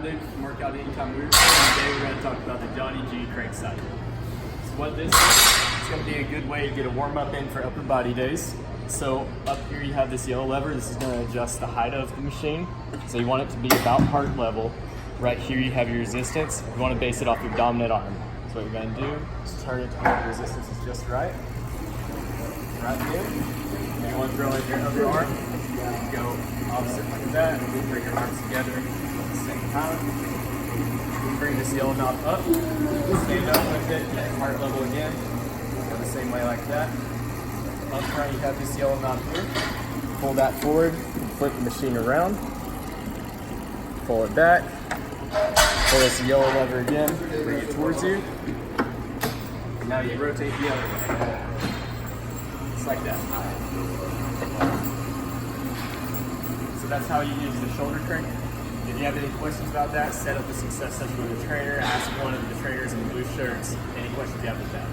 David from Workout Anytime Movement. Today we're going to talk about the Johnny G Krankcycle. So what this is, it's going to be a good way to get a warm up in for upper body days. So up here you have this yellow lever. This is going to adjust the height of the machine. So you want it to be about heart level. Right here you have your resistance. You want to base it off your dominant arm. So what you're going to do is turn it to where the resistance is just right. Right here. And you want to throw in your other arm. Go opposite like that. Bring your arms together at the same time. Bring this yellow knob up. Stand up with it at heart level again. Go the same way like that. Up front you have this yellow knob here. Pull that forward. Flip the machine around. Pull it back. Pull this yellow lever again. Bring it towards you. And now you rotate the other way. Just like that. So that's how you use the shoulder crank. If you have any questions about that, set up a success session with a trainer. Ask one of the trainers in the blue shirts any questions you have with that.